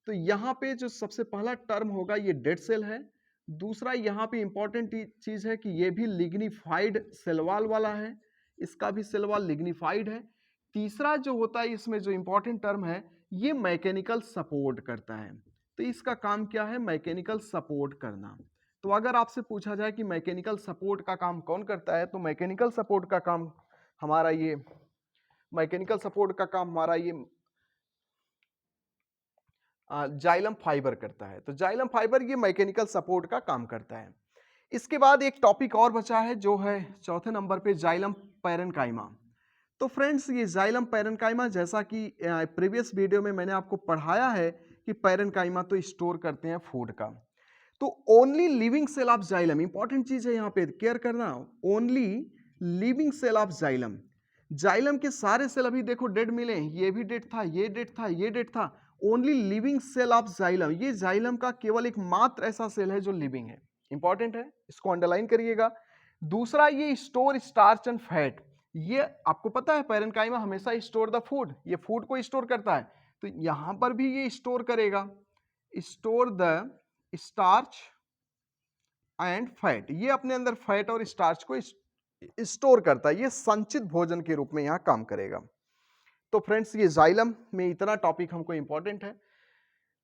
तो यहाँ पे जो सबसे पहला टर्म होगा ये डेड सेल है। दूसरा यहाँ पे इंपॉर्टेंट चीज है कि ये भी लिग्निफाइड सेलवाल वाला है, इसका भी सेलवाल लिग्निफाइड है। तीसरा जो होता है इसमें जो इंपॉर्टेंट टर्म है, ये मैकेनिकल सपोर्ट करता है। तो इसका काम क्या है, मैकेनिकल सपोर्ट करना। तो अगर आपसे पूछा जाए कि मैकेनिकल सपोर्ट का काम कौन करता है, तो मैकेनिकल सपोर्ट का काम हमारा ये, मैकेनिकल सपोर्ट का काम हमारा ये जाइलम फाइबर करता है। तो जाइलम फाइबर ये मैकेनिकल सपोर्ट का काम करता है। इसके बाद एक टॉपिक और बचा है जो है चौथे नंबर पे जाइलम पैरेन्काइमा। तो फ्रेंड्स ये जाइलम पैरेन्काइमा, जैसा कि प्रीवियस वीडियो में मैंने आपको पढ़ाया है कि पैरेन्काइमा तो स्टोर करते हैं फूड का। तो only living cell of xylem, important चीज है यहाँ पे केयर करना, only living cell of xylem. Xylem के सारे सेल अभी देखो डेड मिले, ये भी डेड था, ये डेड था, ये डेड था। Only living cell of xylem, ये जाइलम का केवल एक मात्र ऐसा सेल है जो लिविंग है। इंपॉर्टेंट है, इसको अंडरलाइन करिएगा। दूसरा, ये स्टोर स्टार्च एंड फैट। ये आपको पता है पैरेन्काइमा हमेशा स्टोर द फूड, ये फूड को स्टोर करता है। तो यहां पर भी ये स्टोर करेगा, store the starch and fat. ये अपने अंदर फैट और स्टार्च को स्टोर करता है, ये संचित भोजन के रूप में यहां काम करेगा। तो फ्रेंड्स ये जाइलम में इतना टॉपिक हमको इंपॉर्टेंट है।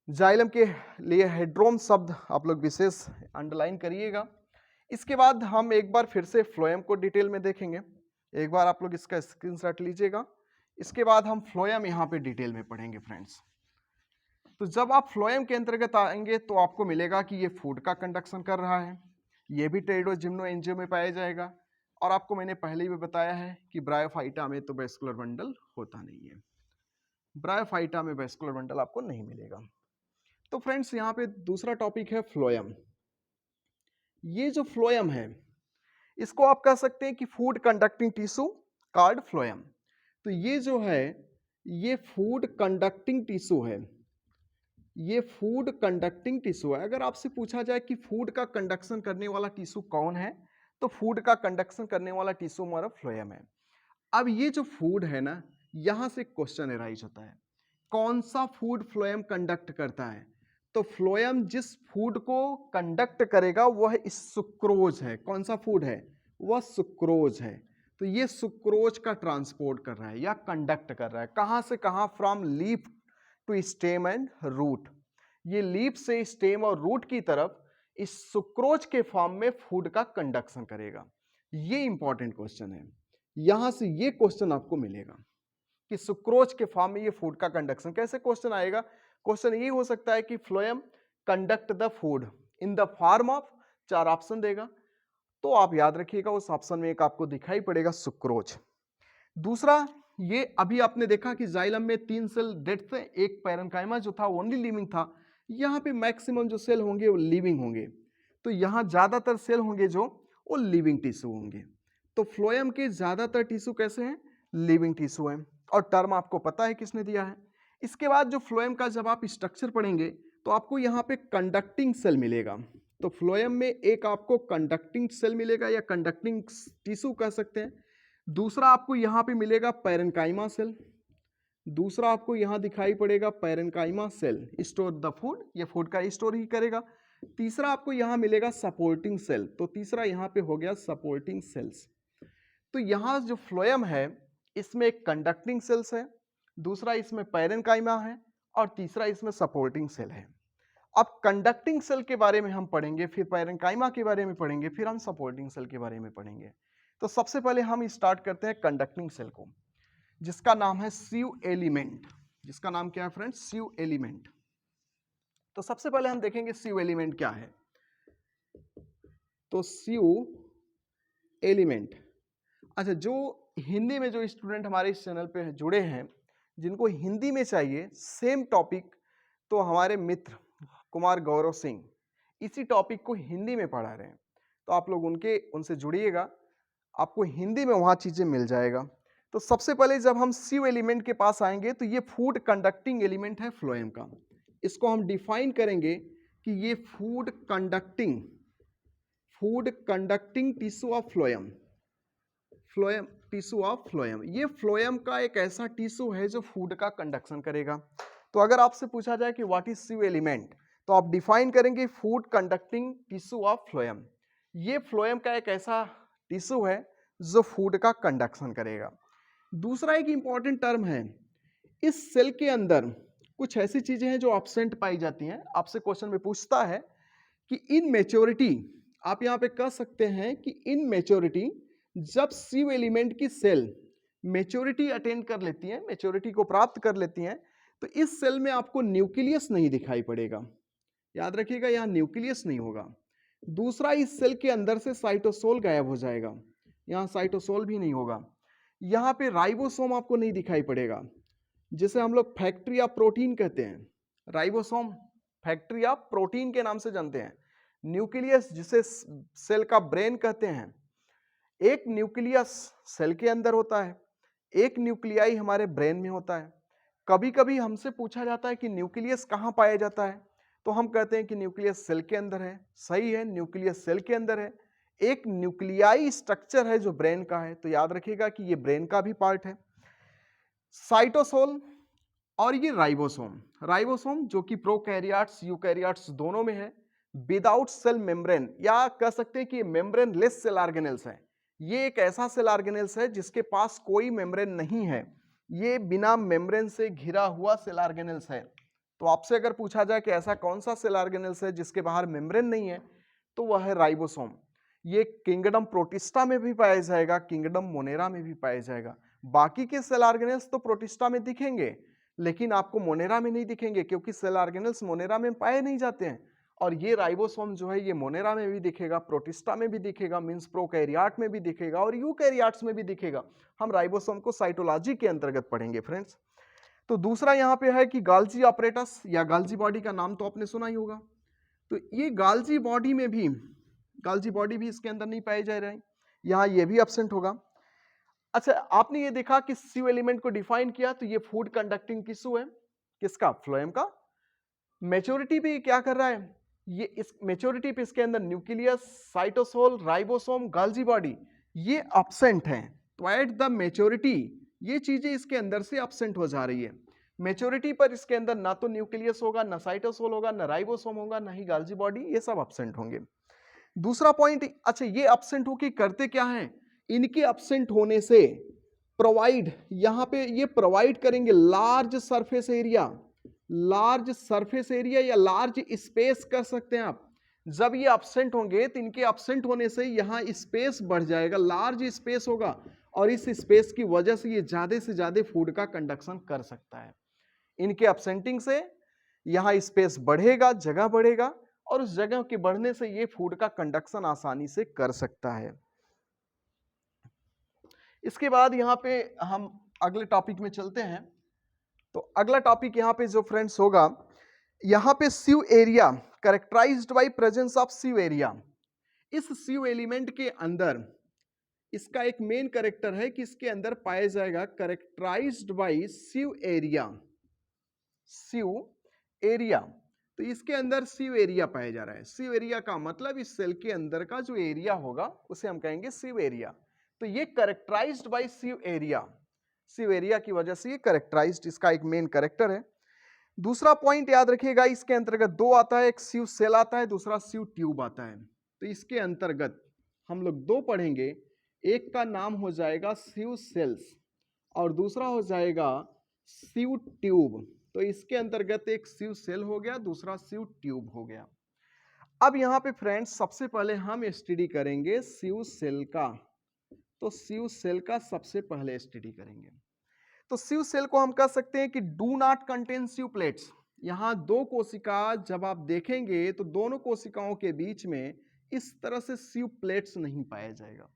जाइलम के लिए हेड्रोम शब्द आप लोग विशेष अंडरलाइन करिएगा। इसके बाद हम एक बार फिर से फ्लोएम को डिटेल में देखेंगे। एक बार आप लोग इसका स्क्रीनशॉट लीजिएगा। इसके बाद हम फ्लोएम यहाँ पे डिटेल में पढ़ेंगे फ्रेंड्स। तो जब आप फ्लोएम के अंतर्गत आएंगे तो आपको मिलेगा कि ये फूड का कंडक्शन कर रहा है, ये भी टेरिडो जिम्नो एंजियो में पाया जाएगा। और आपको मैंने पहले ही भी बताया है कि ब्रायोफाइटा में तो वेस्कुलर बंडल होता नहीं है, ब्रायोफाइटा में वेस्कुलर बंडल आपको नहीं मिलेगा। तो फ्रेंड्स यहाँ पे दूसरा टॉपिक है फ्लोएम। ये जो फ्लोएम है इसको आप कह सकते हैं कि food conducting tissue called phloem. तो ये जो है ये फूड कंडक्टिंग टिश्यू है, ये फूड कंडक्टिंग टिश्यू है। अगर आपसे पूछा जाए कि फूड का कंडक्शन करने वाला टिश्यू कौन है, तो फूड का कंडक्शन करने वाला टिश्यू हमारा फ्लोएम है। अब ये जो फूड है ना, यहां से क्वेश्चन अराइज होता है, कौन सा फूड फ्लोएम कंडक्ट करता है। तो फ्लोएम जिस फूड को कंडक्ट करेगा वह सुक्रोज है। कौन सा फूड है, वह सुक्रोज है। तो ये सुक्रोज का ट्रांसपोर्ट कर रहा है या कंडक्ट कर रहा है, कहां से कहां, from leaf to stem and root. ये लीफ से स्टेम और रूट की तरफ इस सुक्रोज के फॉर्म में फूड का कंडक्शन करेगा। ये इंपॉर्टेंट क्वेश्चन है, यहां से ये क्वेश्चन आपको मिलेगा कि सुक्रोज के फॉर्म में ये फूड का कंडक्शन कैसे। क्वेश्चन आएगा, क्वेश्चन ये हो सकता है कि phloem conduct the food in the form of, चार ऑप्शन देगा, तो आप याद रखिएगा उस ऑप्शन में एक आपको दिखाई पड़ेगा सुक्रोज। दूसरा, ये अभी आपने देखा कि जाइलम में 3 सेल डेड थे, एक पैरेन्काइमा जो था ओनली लिविंग था। यहाँ पे मैक्सिमम जो सेल होंगे वो लिविंग होंगे, तो यहाँ ज्यादातर सेल होंगे जो वो लिविंग टिश्यू होंगे। तो फ्लोएम के ज्यादातर टिश्यू कैसे हैं, लिविंग टिश्यू हैं, और टर्म आपको पता है किसने दिया है। इसके बाद जो फ्लोएम का जब आप स्ट्रक्चर पढ़ेंगे तो आपको यहाँ पे कंडक्टिंग सेल मिलेगा। तो फ्लोएम में एक आपको कंडक्टिंग सेल मिलेगा या कंडक्टिंग टिश्यू कह सकते हैं। दूसरा आपको यहाँ पे मिलेगा पैरेन्काइमा सेल, दूसरा आपको यहाँ दिखाई पड़ेगा parenchyma cell, store the food, ये फूड का स्टोर ही करेगा। तीसरा आपको यहाँ मिलेगा सपोर्टिंग सेल, तो तीसरा यहाँ पे हो गया सपोर्टिंग सेल्स। तो यहाँ जो फ्लोएम है इसमें एक कंडक्टिंग सेल्स है, दूसरा इसमें पैरेन्काइमा है, और तीसरा इसमें सपोर्टिंग सेल है। अब कंडक्टिंग सेल के बारे में हम पढ़ेंगे, फिर पैरेन्काइमा के बारे में पढ़ेंगे, फिर हम सपोर्टिंग सेल के बारे में पढ़ेंगे। तो सबसे पहले हम स्टार्ट करते हैं कंडक्टिंग सेल को, जिसका नाम है सीव एलिमेंट। जिसका नाम क्या है फ्रेंड्स, सीव एलिमेंट। तो सबसे पहले हम देखेंगे सीव एलिमेंट क्या है। तो सीव एलिमेंट, अच्छा, जो हिंदी में जो स्टूडेंट हमारे इस चैनल पे जुड़े हैं, जिनको हिंदी में चाहिए सेम टॉपिक, तो हमारे मित्र कुमार गौरव सिंह इसी टॉपिक को हिंदी में पढ़ा रहे हैं, तो आप लोग उनसे जुड़िएगा, आपको हिंदी में वहाँ चीज़ें मिल जाएगा। तो सबसे पहले जब हम सीव एलिमेंट के पास आएंगे तो ये फूड कंडक्टिंग एलिमेंट है फ्लोएम का। इसको हम डिफाइन करेंगे कि ये food conducting tissue of phloem, tissue of phloem. ये फ्लोएम का एक ऐसा टिश्यू है जो फूड का कंडक्शन करेगा। तो अगर आपसे पूछा जाए कि व्हाट इज सीव एलिमेंट, तो आप डिफाइन करेंगे food conducting tissue of phloem. ये फ्लोएम का एक ऐसा टिश्यू है जो फूड का कंडक्शन करेगा। दूसरा एक इंपॉर्टेंट टर्म है, इस सेल के अंदर कुछ ऐसी चीजें हैं जो एब्सेंट पाई जाती हैं। आपसे क्वेश्चन में पूछता है कि इन मैच्योरिटी, आप यहां पे कह सकते हैं कि इन मैच्योरिटी, जब सीव एलिमेंट की सेल मैच्योरिटी अटेंड कर लेती है, मैच्योरिटी को प्राप्त कर लेती हैं, तो इस सेल में आपको न्यूक्लियस नहीं दिखाई पड़ेगा, याद रखिएगा यहां न्यूक्लियस नहीं होगा। दूसरा, इस सेल के अंदर से साइटोसोल गायब हो जाएगा, यहां साइटोसोल भी नहीं होगा। यहां पे राइबोसोम आपको नहीं दिखाई पड़ेगा, जिसे हम लोग फैक्ट्री ऑफ प्रोटीन कहते हैं। राइबोसोम फैक्ट्री ऑफ प्रोटीन के नाम से जानते हैं। न्यूक्लियस जिसे सेल का ब्रेन कहते हैं। एक न्यूक्लियस सेल के अंदर होता है, एक न्यूक्लियाई हमारे ब्रेन में होता है। कभी कभी हमसे पूछा जाता है कि न्यूक्लियस कहाँ पाया जाता है, तो हम कहते हैं कि न्यूक्लियस सेल के अंदर है। सही है, न्यूक्लियस सेल के अंदर है। एक न्यूक्लियाई स्ट्रक्चर है जो ब्रेन का है, तो याद रखिएगा कि ये ब्रेन का भी पार्ट है। साइटोसोल और ये राइबोसोम, राइबोसोम जो कि प्रोकैरियोट्स यूकैरियोट्स दोनों में है, विदाउट सेल मेम्ब्रेन, या कह सकते हैं कि मेम्ब्रेन लेस सेल ऑर्गेनेल्स है। ये एक ऐसा सेल ऑर्गेनेल्स है जिसके पास कोई मेम्ब्रेन नहीं है, ये बिना मेम्ब्रेन से घिरा हुआ सेल ऑर्गेनेल्स है। तो आपसे अगर पूछा जाए कि ऐसा कौन सा सेल ऑर्गेनेल्स है जिसके बाहर मेम्ब्रेन नहीं है, तो वह है राइबोसोम। ये किंगडम प्रोटिस्टा में भी पाया जाएगा, किंगडम मोनेरा में भी पाया जाएगा। बाकी के सेल ऑर्गेनेल्स तो प्रोटिस्टा में दिखेंगे, लेकिन आपको मोनेरा में नहीं दिखेंगे, क्योंकि सेल ऑर्गेनेल्स मोनेरा में पाए नहीं जाते हैं। और ये राइबोसोम जो है ये मोनेरा में भी दिखेगा, प्रोटिस्टा में भी दिखेगा, मींस प्रोकैरियोट में भी दिखेगा और यूकैरियोट्स में भी दिखेगा। हम राइबोसोम को साइटोलॉजी के अंतर्गत पढ़ेंगे फ्रेंड्स। तो दूसरा यहाँ पे है कि गाल्जी ऑपरेटस या गाल्जी बॉडी का नाम तो आपने सुना ही होगा। तो ये गाल्जी बॉडी में भी, गाल्जी बॉडी भी इसके अंदर नहीं पाए जा रहे हैं, यहाँ ये भी एब्सेंट होगा। अच्छा, आपने ये देखा कि सीयू एलिमेंट को डिफाइन किया, तो ये फूड कंडक्टिंग टिश्यू है, किसका? फ्लोएम का। मैच्योरिटी पे क्या कर रहा है? ये इस मैच्योरिटी पे इसके अंदर न्यूक्लियस, साइटोसोल, राइबोसोम, गाल्जी बॉडी ये एब्सेंट हैं। तो एट द मैच्योरिटी ये चीजें इसके अंदर से एब्सेंट हो जा रही है। मैच्योरिटी पर इसके अंदर ना तो न्यूक्लियस होगा, ना साइटोसोल होगा, ना राइबोसोम होगा, ना ही गाल्जी बॉडी, ये सब एब्सेंट होंगे। दूसरा पॉइंट, अच्छा ये एब्सेंट होके करते क्या हैं? इनके एब्सेंट होने से प्रोवाइड, यहां पे ये प्रोवाइड करेंगे large surface area, large surface area या लार्ज स्पेस कर सकते हैं आप। जब ये एब्सेंट होंगे तो इनके एब्सेंट होने से यहां स्पेस बढ़ जाएगा, लार्ज स्पेस होगा, और इस स्पेस की वजह से ये ज्यादा से ज्यादा फूड का कंडक्शन कर सकता है। इनके एब्सेंटिंग से यहां स्पेस बढ़ेगा, जगह बढ़ेगा, और उस जगह के बढ़ने से ये फूड का कंडक्शन आसानी से कर सकता है। इसके बाद यहां पे हम अगले टॉपिक में चलते हैं। तो अगला टॉपिक यहां पे जो फ्रेंड्स होगा, यहां पे sieve area characterized by presence of sieve area. इस सीव एलिमेंट के अंदर इसका एक मेन कैरेक्टर है कि इसके अंदर पाया जाएगा कैरेक्टराइज्ड बाय सीव एरिया, सीव एरिया। तो इसके अंदर सीव एरिया पाया जा रहा है। सीव एरिया का मतलब इस सेल के अंदर का जो एरिया होगा उसे हम कहेंगे सीव एरिया। तो ये कैरेक्टराइज्ड बाय सीव एरिया, सीव एरिया की वजह से ये कैरेक्टराइज्ड, इसका एक मेन कैरेक्टर है। दूसरा पॉइंट याद रखिएगा, इसके अंतर्गत दो आता है, एक सीव सेल आता है, दूसरा सीव ट्यूब आता है। तो इसके अंतर्गत हम लोग दो पढ़ेंगे, एक का नाम हो जाएगा सीव सेल्स और दूसरा हो जाएगा सीव ट्यूब। तो इसके अंतर्गत एक सीव सेल हो गया, दूसरा सीव ट्यूब हो गया। अब यहां पे फ्रेंड्स सबसे पहले हम स्टडी करेंगे सीव सेल का। तो सीव सेल का सबसे पहले स्टडी करेंगे। तो सीव सेल को हम कह सकते हैं कि डू नॉट कंटेन सीव प्लेट्स। यहां दो कोशिका जब आप देखेंगे तो दोनों कोशिकाओं के बीच में इस तरह से सीव प्लेट्स नहीं पाया जाएगा।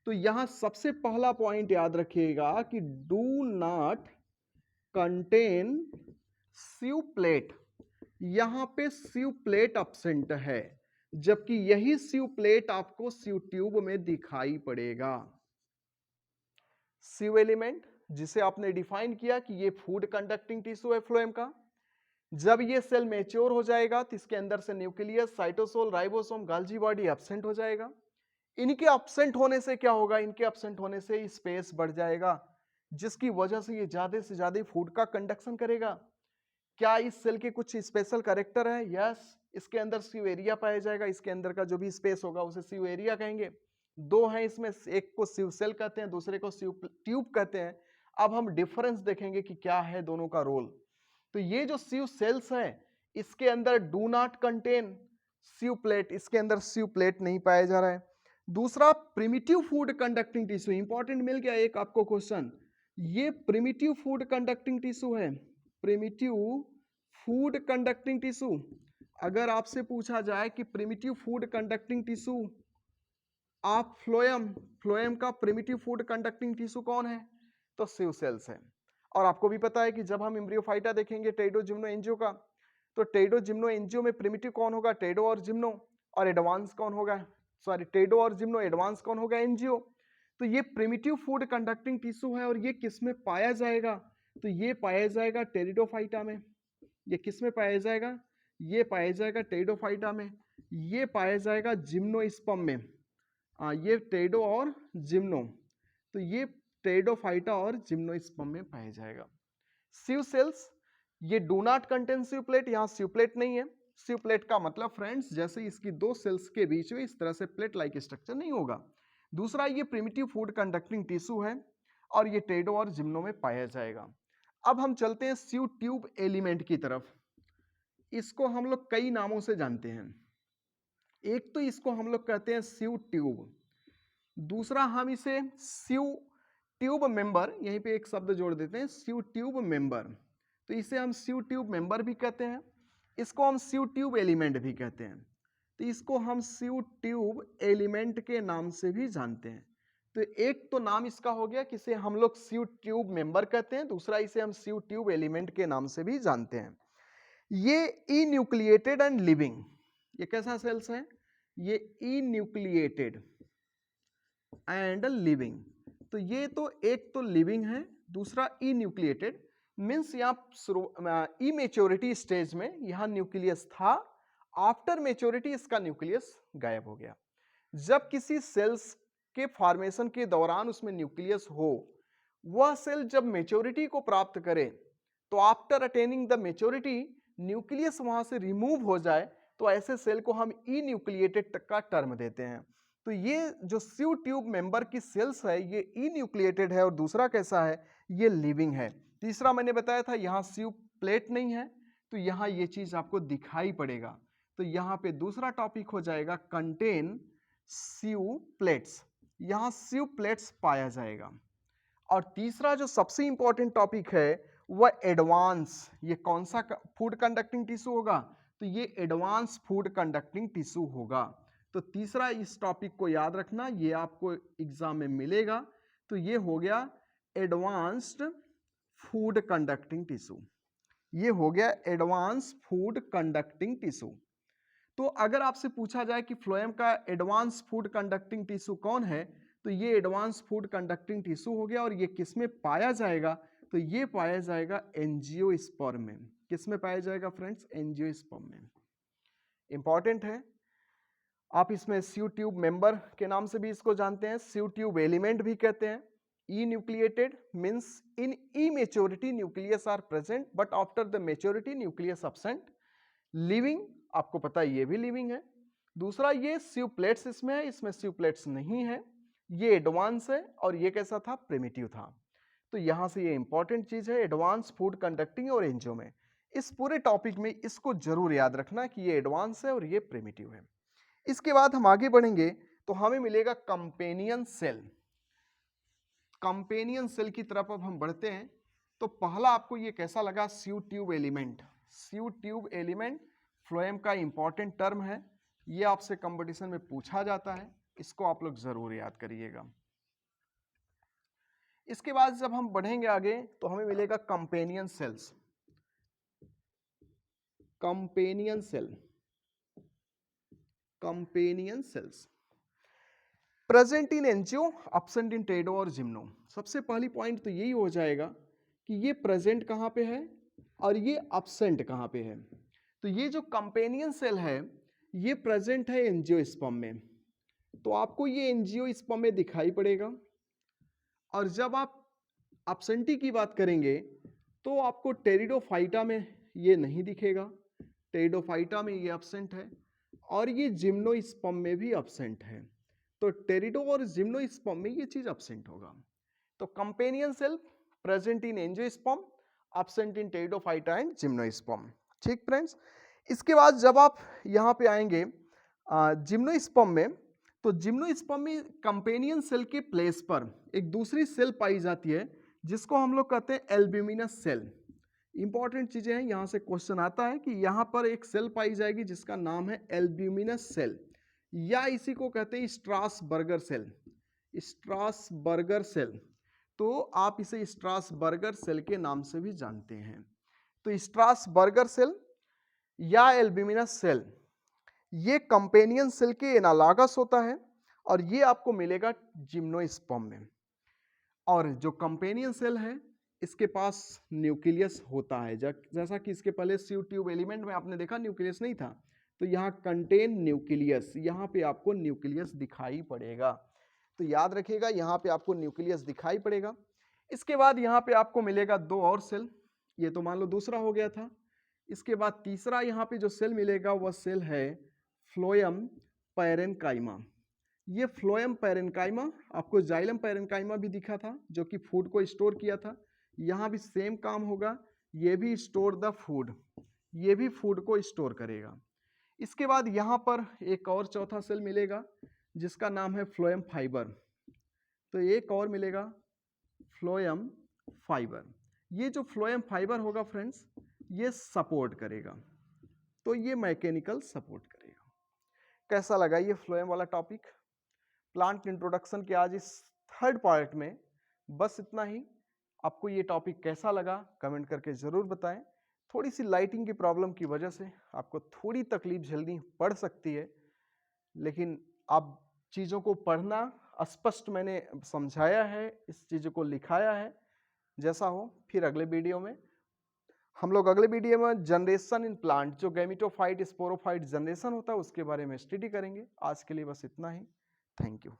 तो यहां सबसे पहला पॉइंट याद रखिएगा कि डू नॉट कंटेन सीव प्लेट। यहां पे सीव प्लेट एब्सेंट है, जबकि यही सीव प्लेट आपको सीव ट्यूब में दिखाई पड़ेगा। सीव एलिमेंट जिसे आपने डिफाइन किया कि ये फूड कंडक्टिंग टिश्यू है फ्लोएम का, जब ये सेल मैच्योर हो जाएगा तो इसके अंदर से nucleus, cytosol, ribosome, गाल्जी body absent हो जाएगा। इनके एब्सेंट होने से क्या होगा? इनके एब्सेंट होने से स्पेस बढ़ जाएगा, जिसकी वजह से ये ज्यादा से ज्यादा फूड का कंडक्शन करेगा। क्या इस सेल के कुछ स्पेशल कैरेक्टर है? यस, इसके अंदर सीव एरिया पाया जाएगा, इसके अंदर का जो भी स्पेस होगा उसे सीव एरिया कहेंगे। दो हैं इसमें, एक को सीव सेल कहते हैं, दूसरे को सीव ट्यूब कहते हैं। अब हम डिफरेंस देखेंगे कि क्या है दोनों का रोल। तो ये जो सीव सेल्स है इसके अंदर डू नॉट कंटेन सीव प्लेट, इसके अंदर सीव प्लेट नहीं पाया जा रहा है। दूसरा, primitive food conducting tissue, important मिल गया एक आपको क्वेश्चन। ये प्रिमिटिव फूड कंडक्टिंग टिश्यू है, प्रिमिटिव फूड कंडक्टिंग टिश्यू। अगर आपसे पूछा जाए कि प्रिमिटिव फूड कंडक्टिंग टिश्यू आप फ्लोएम का प्रिमिटिव फूड कंडक्टिंग टिश्यू कौन है, तो सिव सेल्स है। और आपको भी पता है कि जब हम एम्ब्रियोफाइटा देखेंगे टेइडो जिम्नो एंजियो का, तो टेइडो जिम्नो एंजियो में प्रिमिटिव कौन होगा, टेइडो और जिम्नो, और एडवांस कौन होगा, सॉरी टेइडो और जिम्नो, एडवांस कौन होगा, एंजियो। तो ये प्रिमिटिव फूड कंडक्टिंग टिश्यू है और ये किस में पाया जाएगा, तो ये पाया जाएगा टेरिडोफाइटा में। ये किस में पाया जाएगा, ये पाया जाएगा टेरिडोफाइटा में, ये पाया जाएगा जिम्नोस्पर्म में। ये टेरिडो और जिम्नो, तो ये टेरिडोफाइटा और जिम्नोस्पर्म में पाया जाएगा। सिव सेल्स, ये do not contain sieve plate, यहाँ सिव प्लेट नहीं है। सिव प्लेट का मतलब फ्रेंड्स जैसे इसकी दो सेल्स के बीच में इस तरह से प्लेट लाइक स्ट्रक्चर नहीं होगा। दूसरा, ये प्रिमिटिव फूड कंडक्टिंग टिश्यू है और ये टेरिडो और जिम्नो में पाया जाएगा। अब हम चलते हैं सिव ट्यूब एलिमेंट की तरफ। इसको हम लोग कई नामों से जानते हैं। एक तो इसको हम लोग कहते हैं सिव ट्यूब, दूसरा हम इसे सिव ट्यूब मेंबर, यहीं पे एक शब्द जोड़ देते हैं सिव ट्यूब मेंबर, तो इसे हम सिव ट्यूब मेंबर भी कहते हैं। इसको हम सिव ट्यूब एलिमेंट भी कहते हैं, तो इसको हम सिव ट्यूब एलिमेंट के नाम से भी जानते हैं। तो एक तो नाम इसका हो गया कि इसे हम लोग सिव ट्यूब मेंबर कहते हैं, दूसरा इसे हम सिव ट्यूब एलिमेंट के नाम से भी जानते हैं। ये इन्यूक्लिएटेड एंड लिविंग, ये कैसा सेल्स है, ये इन्यूक्लिएटेड एंड लिविंग, तो ये तो एक तो लिविंग है, दूसरा इन्यूक्लिएटेड, मीन्स यहाँ इमेच्योरिटी स्टेज में यहाँ न्यूक्लियस था, आफ्टर मेच्योरिटी इसका न्यूक्लियस गायब हो गया। जब किसी सेल्स के फॉर्मेशन के दौरान उसमें न्यूक्लियस हो, वह सेल जब मेच्योरिटी को प्राप्त करे, तो after attaining the maturity nucleus वहां से रिमूव हो जाए, तो ऐसे सेल को हम इन्यूक्लिएटेड का टर्म देते हैं। तो ये जो सिव ट्यूब मेंबर की सेल्स है ये इन्यूक्लिएटेड है, और दूसरा कैसा है, ये लिविंग है। तीसरा मैंने बताया था यहाँ सिव प्लेट नहीं है, तो यहाँ ये चीज आपको दिखाई पड़ेगा। तो यहाँ पे दूसरा टॉपिक हो जाएगा कंटेन सिव प्लेट्स, यहाँ सिव प्लेट्स पाया जाएगा। और तीसरा जो सबसे इंपॉर्टेंट टॉपिक है वह एडवांस, ये कौन सा फूड कंडक्टिंग टिश्यू होगा, तो ये एडवांस फूड कंडक्टिंग टिश्यू होगा। तो तीसरा इस टॉपिक को याद रखना, ये आपको एग्जाम में मिलेगा। तो ये हो गया एडवांस्ड फूड कंडक्टिंग टिश्यू, ये हो गया एडवांस फूड कंडक्टिंग टिश्यू। तो अगर आपसे पूछा जाए कि फ्लोएम का एडवांस फूड कंडक्टिंग टिश्यू कौन है, तो ये एडवांस फूड कंडक्टिंग टिश्यू हो गया। और ये किस में पाया जाएगा, तो ये पाया जाएगा एंजियोस्पर्म में। किस में पाया जाएगा फ्रेंड्स, एंजियोस्पर्म में। इंपॉर्टेंट है, आप इसमें सिव ट्यूब मेंबर के नाम से भी इसको जानते हैं, सिव ट्यूब एलिमेंट भी कहते हैं। Enucleated means in immaturity nucleus are present but after the maturity nucleus absent. Living, आपको पता है ये भी लिविंग है। दूसरा, ये सिव प्लेट्स इसमें है, इसमें सिव प्लेट्स नहीं है, ये एडवांस है, और ये कैसा था, प्रिमिटिव था। तो यहां से ये इंपॉर्टेंट चीज है एडवांस फूड कंडक्टिंग और एंजियो में। इस पूरे टॉपिक में इसको जरूर याद रखना कि ये एडवांस है और ये प्रिमिटिव है। इसके बाद हम आगे बढ़ेंगे तो हमें मिलेगा कंपेनियन सेल। कंपेनियन सेल की तरफ अब हम बढ़ते हैं। तो पहला आपको ये कैसा लगा, सिव ट्यूब एलिमेंट। सिव ट्यूब एलिमेंट फ्लोएम का इंपॉर्टेंट टर्म है, ये आपसे कंपटीशन में पूछा जाता है, इसको आप लोग जरूर याद करिएगा। इसके बाद जब हम बढ़ेंगे आगे तो हमें मिलेगा companion cells. Companion cell, companion cells present in angio, absent in pterido और जिम्नो। सबसे पहली पॉइंट तो यही हो जाएगा कि ये प्रेजेंट कहाँ पे है और ये एब्सेंट कहाँ पे है। तो ये जो कंपेनियन सेल है ये प्रेजेंट है एंजियोस्पर्म में, तो आपको ये एंजियोस्पर्म में दिखाई पड़ेगा। और जब आप एब्सेंटी की बात करेंगे तो आपको टेरिडोफाइटा में ये नहीं दिखेगा, टेरिडोफाइटा में ये एब्सेंट है, और ये जिम्नोस्पर्म में भी एब्सेंट है। तो टेरिडो और जिम्नोस्पर्म में ये चीज एब्सेंट होगा। तो companion cell present in angiosperm, absent in pteridophyta and gymnosperm. ठीक फ्रेंड्स, इसके बाद जब आप यहाँ पे आएंगे जिम्नोस्पर्म में, तो जिम्नोस्पर्म में कंपेनियन सेल के प्लेस पर एक दूसरी सेल पाई जाती है जिसको हम लोग कहते हैं एल्ब्यूमिनस सेल। इंपॉर्टेंट चीजें हैं, यहां से क्वेश्चन आता है कि यहां पर एक सेल पाई जाएगी जिसका नाम है एल्ब्यूमिनस सेल, या इसी को कहते हैं स्ट्रासबर्गर सेल। स्ट्रासबर्गर सेल, तो आप इसे स्ट्रासबर्गर सेल के नाम से भी जानते हैं। तो स्ट्रासबर्गर सेल या एल्ब्यूमिनस सेल ये कंपेनियन सेल के एनालॉगस होता है और ये आपको मिलेगा जिम्नोस्पर्म में। और जो कंपेनियन सेल है इसके पास न्यूक्लियस होता है, जैसा कि इसके पहले सी ट्यूब एलिमेंट में आपने देखा न्यूक्लियस नहीं था, तो यहाँ कंटेन न्यूक्लियस, यहाँ पे आपको न्यूक्लियस दिखाई पड़ेगा। तो याद रखिएगा यहाँ पे आपको न्यूक्लियस दिखाई पड़ेगा। इसके बाद यहाँ पे आपको मिलेगा दो और सेल, ये तो मान लो दूसरा हो गया था। इसके बाद तीसरा यहाँ पे जो सेल मिलेगा वह सेल है फ्लोएम पैरेन्काइमा। ये फ्लोएम पैरेन्काइमा, आपको जाइलम पैरेन्काइमा भी दिखा था जो कि फूड को स्टोर किया था, यहाँ भी सेम काम होगा, ये भी स्टोर द फूड, ये भी फूड को स्टोर करेगा। इसके बाद यहाँ पर एक और चौथा सेल मिलेगा जिसका नाम है फ्लोएम फाइबर, तो एक और मिलेगा फ्लोएम फाइबर। ये जो फ्लोएम फाइबर होगा फ्रेंड्स, ये सपोर्ट करेगा, तो ये मैकेनिकल सपोर्ट करेगा। कैसा लगा ये फ्लोएम वाला टॉपिक? प्लांट इंट्रोडक्शन के आज इस थर्ड पार्ट में बस इतना ही। आपको ये टॉपिक कैसा लगा कमेंट करके ज़रूर बताएं। थोड़ी सी लाइटिंग की प्रॉब्लम की वजह से आपको थोड़ी तकलीफ झेलनी पड़ सकती है, लेकिन आप चीज़ों को पढ़ना, स्पष्ट मैंने समझाया है, इस चीज़ों को लिखाया है। जैसा हो फिर अगले वीडियो में हम लोग अगले वीडियो में जनरेशन इन प्लांट, जो गैमेटोफाइट स्पोरोफाइट जनरेशन होता है उसके बारे में स्टडी करेंगे। आज के लिए बस इतना ही। Thank you.